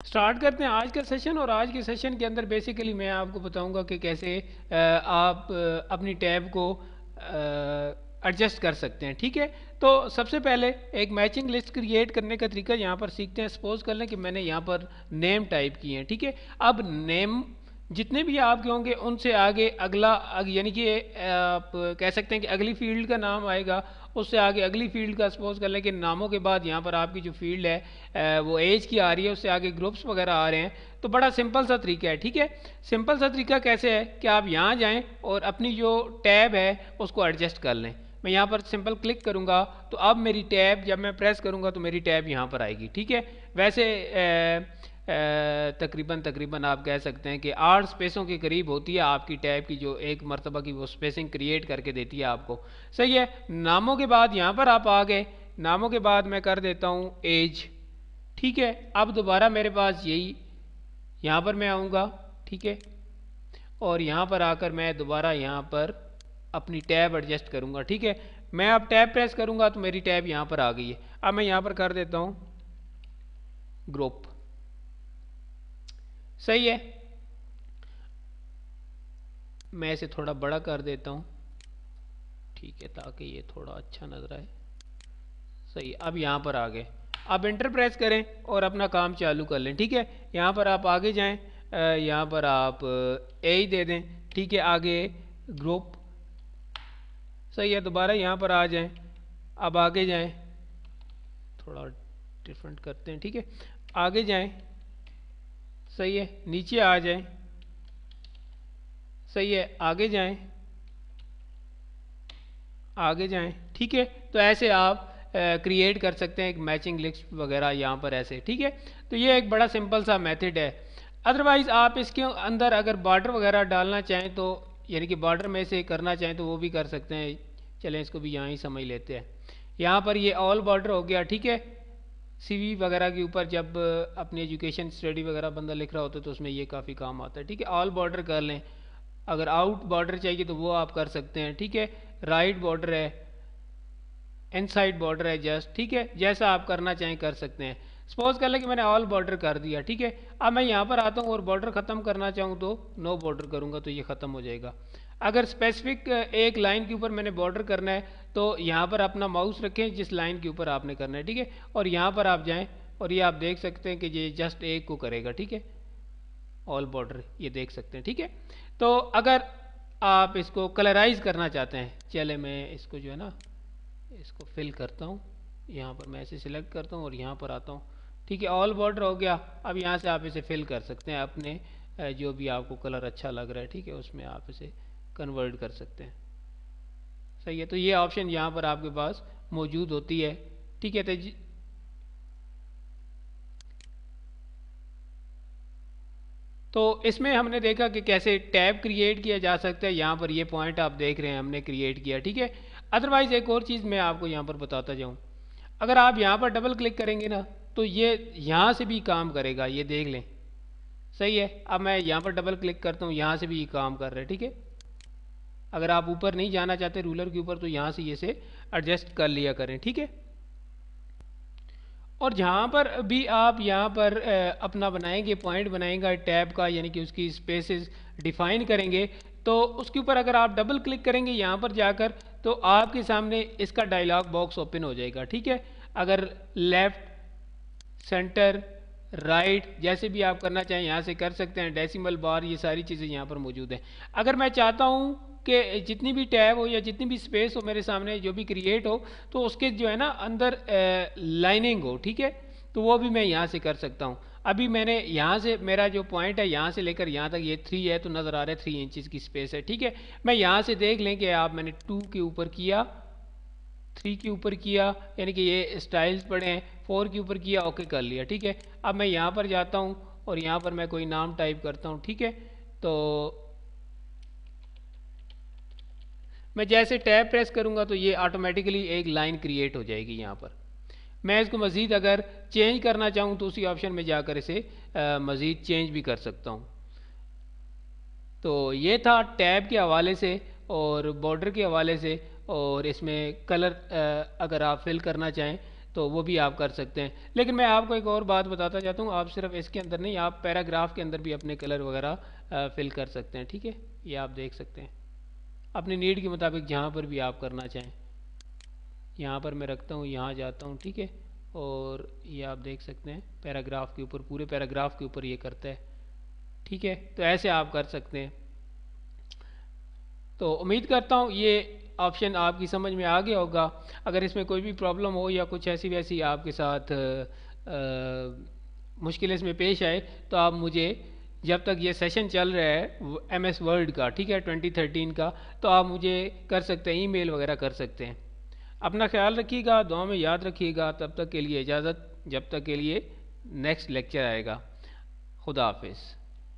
Start करते हैं आज का सेशन। और आज के सेशन के अंदर बेसिकली मैं आपको बताऊंगा कि कैसे आप अपनी टैब को एडजस्ट कर सकते हैं। ठीक है, तो सबसे पहले एक मैचिंग लिस्ट क्रिएट करने का तरीका यहाँ पर सीखते हैं। सपोज कर लें कि मैंने यहाँ पर नेम टाइप किए हैं। ठीक है, अब नेम जितने भी आपके होंगे उनसे आगे अगला यानी कि आप कह सकते हैं कि अगली फील्ड का नाम आएगा, उससे आगे अगली फील्ड का। सपोज कर लें कि नामों के बाद यहाँ पर आपकी जो फील्ड है वो एज की आ रही है, उससे आगे ग्रुप्स वगैरह आ रहे हैं। तो बड़ा सिंपल सा तरीका है। ठीक है, सिंपल सा तरीका कैसे है कि आप यहाँ जाएं और अपनी जो टैब है उसको एडजस्ट कर लें। मैं यहाँ पर सिंपल क्लिक करूँगा तो अब मेरी टैब, जब मैं प्रेस करूँगा तो मेरी टैब यहाँ पर आएगी। ठीक है, वैसे तकरीबन आप कह सकते हैं कि 8 स्पेसों के करीब होती है आपकी टैब की जो एक मरतबा की वो स्पेसिंग क्रिएट करके देती है आपको। सही है, नामों के बाद यहाँ पर आप आ गए, नामों के बाद मैं कर देता हूँ एज। ठीक है, अब दोबारा मेरे पास यही यहाँ पर मैं आऊँगा। ठीक है, और यहाँ पर आकर मैं दोबारा यहाँ पर अपनी टैब एडजस्ट करूँगा। ठीक है, मैं अब टैब प्रेस करूँगा तो मेरी टैब यहाँ पर आ गई है। अब मैं यहाँ पर कर देता हूँ ग्रुप। सही है, मैं इसे थोड़ा बड़ा कर देता हूँ। ठीक है, ताकि ये थोड़ा अच्छा नजर आए। सही, अब यहाँ पर आ गए। अब एंटर प्रेस करें और अपना काम चालू कर लें। ठीक है, यहाँ पर आप आगे जाएं, यहाँ पर आप ए दे दें। ठीक है, आगे ग्रुप। सही है, दोबारा यहाँ पर आ जाएं, अब आगे जाएं, थोड़ा डिफरेंट करते हैं। ठीक है, आगे जाएं। सही है, नीचे आ जाएं। सही है, आगे जाएं, आगे जाएं। ठीक है, तो ऐसे आप क्रिएट कर सकते हैं एक मैचिंग लिस्ट वगैरह यहाँ पर ऐसे। ठीक है, तो ये एक बड़ा सिंपल सा मेथड है। अदरवाइज़ आप इसके अंदर अगर बॉर्डर वगैरह डालना चाहें तो, यानी कि बॉर्डर में से करना चाहें तो वो भी कर सकते हैं। चलें इसको भी यहाँ ही समझ लेते हैं। यहाँ पर ये ऑल बॉर्डर हो गया। ठीक है, सीवी वगैरह के ऊपर जब अपनी एजुकेशन स्टडी वगैरह बंदा लिख रहा होता है तो उसमें ये काफ़ी काम आता है। ठीक है, ऑल बॉर्डर कर लें। अगर आउट बॉर्डर चाहिए तो वो आप कर सकते हैं। ठीक है, राइट बॉर्डर है, इनसाइड बॉर्डर है जस्ट। ठीक है, जैसा आप करना चाहें कर सकते हैं। सपोज कर लें कि मैंने ऑल बॉर्डर कर दिया। ठीक है, अब मैं यहाँ पर आता हूँ और बॉर्डर ख़त्म करना चाहूँ तो नो बॉर्डर करूँगा तो ये ख़त्म हो जाएगा। अगर स्पेसिफिक एक लाइन के ऊपर मैंने बॉर्डर करना है तो यहाँ पर अपना माउस रखें जिस लाइन के ऊपर आपने करना है। ठीक है, और यहाँ पर आप जाएँ और ये आप देख सकते हैं कि ये जस्ट एक को करेगा। ठीक है, ऑल बॉर्डर ये देख सकते हैं। ठीक है, तो अगर आप इसको कलराइज करना चाहते हैं, चले मैं इसको जो है ना इसको फिल करता हूँ। यहाँ पर मैं इसे सिलेक्ट करता हूँ और यहाँ पर आता हूँ। ठीक है, ऑल बॉर्डर हो गया। अब यहाँ से आप इसे फिल कर सकते हैं अपने जो भी आपको कलर अच्छा लग रहा है। ठीक है, उसमें आप इसे कन्वर्ट कर सकते हैं। सही है, तो ये ऑप्शन यहाँ पर आपके पास मौजूद होती है। ठीक है, तो इसमें हमने देखा कि कैसे टैब क्रिएट किया जा सकता है। यहाँ पर ये पॉइंट आप देख रहे हैं हमने क्रिएट किया। ठीक है, अदरवाइज़ एक और चीज़ मैं आपको यहाँ पर बताता जाऊँ। अगर आप यहाँ पर डबल क्लिक करेंगे ना तो ये यहाँ से भी काम करेगा, ये देख लें। सही है, अब मैं यहाँ पर डबल क्लिक करता हूँ, यहाँ से भी ये काम कर रहा है। ठीक है, अगर आप ऊपर नहीं जाना चाहते रूलर के ऊपर तो यहाँ से ये से एडजस्ट कर लिया करें। ठीक है, और जहाँ पर भी आप यहाँ पर अपना बनाएंगे पॉइंट बनाएंगे टैब का, यानी कि उसकी स्पेसेस डिफाइन करेंगे, तो उसके ऊपर अगर आप डबल क्लिक करेंगे यहाँ पर जाकर तो आपके सामने इसका डायलॉग बॉक्स ओपन हो जाएगा। ठीक है, अगर लेफ़्ट, सेंटर, राइट जैसे भी आप करना चाहें यहाँ से कर सकते हैं। डेसिमल बार ये सारी चीज़ें यहाँ पर मौजूद हैं। अगर मैं चाहता हूँ कि जितनी भी टैब हो या जितनी भी स्पेस हो मेरे सामने जो भी क्रिएट हो तो उसके जो है ना अंदर लाइनिंग हो। ठीक है, तो वो भी मैं यहाँ से कर सकता हूँ। अभी मैंने यहाँ से मेरा जो पॉइंट है यहाँ से लेकर यहाँ तक ये 3 है तो नज़र आ रहा है 3 इंचज़ की स्पेस है। ठीक है, मैं यहाँ से देख लें कि आप मैंने 2 के ऊपर किया, 3 के ऊपर किया, यानी कि ये स्टाइल्स पड़े हैं, 4 के ऊपर किया, ओके कर लिया। ठीक है, अब मैं यहाँ पर जाता हूँ और यहाँ पर मैं कोई नाम टाइप करता हूँ। ठीक है, तो मैं जैसे टैब प्रेस करूँगा तो ये ऑटोमेटिकली एक लाइन क्रिएट हो जाएगी यहाँ पर। मैं इसको मज़ीद अगर चेंज करना चाहूँ तो उसी ऑप्शन में जाकर इसे मज़ीद चेंज भी कर सकता हूँ। तो ये था टैब के हवाले से और बॉर्डर के हवाले से। और इसमें कलर अगर आप फिल करना चाहें तो वो भी आप कर सकते हैं। लेकिन मैं आपको एक और बात बताता चाहता हूँ, आप सिर्फ इसके अंदर नहीं, आप पैराग्राफ के अंदर भी अपने कलर वगैरह फिल कर सकते हैं। ठीक है, ये आप देख सकते हैं अपनी नीड के मुताबिक जहाँ पर भी आप करना चाहें। यहाँ पर मैं रखता हूँ, यहाँ जाता हूँ, ठीक है, और ये आप देख सकते हैं पैराग्राफ के ऊपर, पूरे पैराग्राफ के ऊपर ये करता है। ठीक है, तो ऐसे आप कर सकते हैं। तो उम्मीद करता हूँ ये ऑप्शन आपकी समझ में आ गया होगा। अगर इसमें कोई भी प्रॉब्लम हो या कुछ ऐसी वैसी आपके साथ मुश्किल इसमें पेश आए, तो आप मुझे, जब तक ये सेशन चल रहा है MS वर्ड का, ठीक है, 2013 का, तो आप मुझे कर सकते हैं, ईमेल वगैरह कर सकते हैं। अपना ख्याल रखिएगा, दुआ में याद रखिएगा। तब तक के लिए इजाज़त, जब तक के लिए नेक्स्ट लेक्चर आएगा। खुदा हाफिज़।